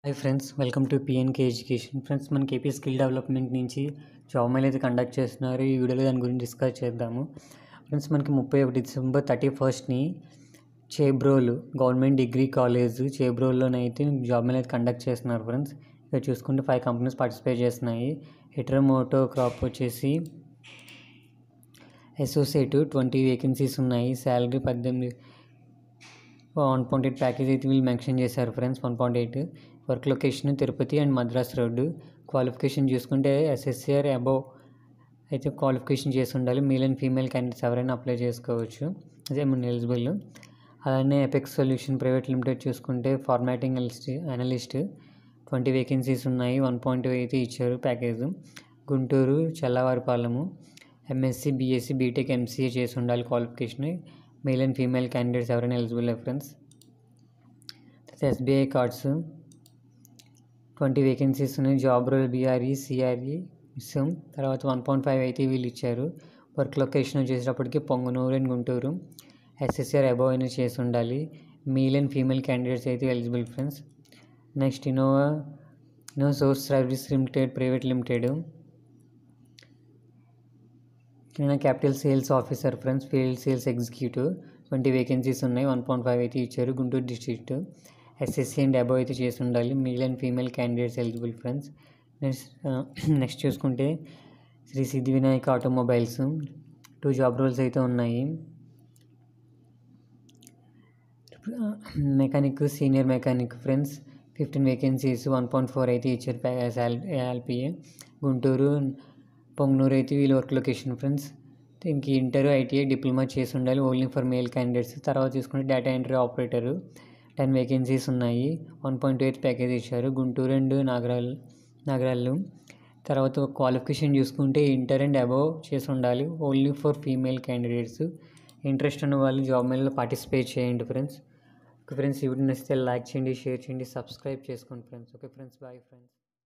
Hi friends, welcome to PNK education. Friends, మనకి AP skill development నుంచి job mela అయితే conduct చేస్తున్నారు. ఈ వీడియోలో దాని గురించి డిస్కస్ చేద్దాము. ఫ్రెండ్స్, మనకి 31 డిసెంబర్ 31ని చేబ్రోలు గవర్నమెంట్ డిగ్రీ కాలేజ్ చేబ్రోల్లోనైతే జాబ్ మేళా అయితే కండక్ట్ చేస్తున్నారు. ఫ్రెండ్స్, ఇక్కడ చూసుకుంటే 5 కంపెనీస్ పార్టిసిపేట్ చేస్తున్నాయి. హెటరోమోటో క్రాప్ వచ్చేసి అసోసియేట్ 20 వేకెన్సీస్ ఉన్నాయి. శాలరీ 18. 1.8 ప్యాకేజ్ అయితే వీళ్ళు మెన్షన్ చేశారు. Friends, 1.8 work location Tirupati and Madras road. Qualification చూసుకుంటే ఎస్ఎస్సిఆర్ అబోవ్ అయితే క్వాలిఫికేషన్ చేసి ఉండాలి. మేల్ అండ్ ఫీమేల్ క్యాండిడేట్స్ ఎవరైనా అప్లై చేసుకోవచ్చు, అదే మన ఎలిజిబుల్. అలానే ఎపెక్స్ సొల్యూషన్ ప్రైవేట్ లిమిటెడ్ చూసుకుంటే ఫార్మాటింగ్ అనలిస్ట్ 20 వేకెన్సీస్ ఉన్నాయి. 1.2 అయితే ఇచ్చారు package. Guntur Challavaripalem MSc BSc BTech MCA చేసి ఉండాలి qualification. Male and female candidates ఎవరైనా eligible friends. SBI cards 20 vacancies ఉన్నాయి. జాబ్ రోల్ బీఆర్ఈ సిఆర్ఈ ఇస్తాం. తర్వాత 1.5 అయితే వీళ్ళు ఇచ్చారు. వర్క్ లొకేషన్ వచ్చేటప్పటికి Punganur and Guntur. SSR above అయినా చేసి ఉండాలి. మేల్ అండ్ ఫీమేల్ క్యాండిడేట్స్ అయితే eligible friends. Next Innova source service limited private limited capital sales officer friends, field sales executive 20 vacancies ఉన్నాయి. 1.5 అయితే ఇచ్చారు. Guntur district. SSC and above అయితే చేసి ఉండాలి. Male and female candidates eligible friends. Next చూసుకుంటే శ్రీ సిద్ధి Vinayak automobiles 2 job roles అయితే ఉన్నాయి. Mechanic senior mechanic friends 15 vacancies 1.4 అయితే ఇచ్చారు ఏఎల్పిఏ. గుంటూరు పొంగనూరు అయితే వీళ్ళు వర్క్ లొకేషన్ ఫ్రెండ్స్. దీనికి ఇంటర్ ఐటీఐ డిప్లొమా చేసి ఉండాలి, ఓన్లీ ఫర్ మేల్ క్యాండిడేట్స్. తర్వాత చూసుకుంటే డేటా ఎంట్రీ ఆపరేటరు 10 వేకెన్సీస్ ఉన్నాయి. 1.8 ప్యాకేజ్ ఇచ్చారు. గుంటూరు అండ్ నగరాలు. తర్వాత క్వాలిఫికేషన్ చూసుకుంటే ఇంటర్ అండ్ అబోవ్ చేసి ఉండాలి, only for female candidates. Interest ఉన్న వాళ్ళు జాబ్ మేళలో పార్టిసిపేట్ చేయండి ఫ్రెండ్స్. ఓకే ఫ్రెండ్స్, ఈ వీడియో నచ్చితే లైక్ చేయండి, షేర్ చేయండి, సబ్స్క్రైబ్ చేసుకోండి friends. Okay friends, bye friends.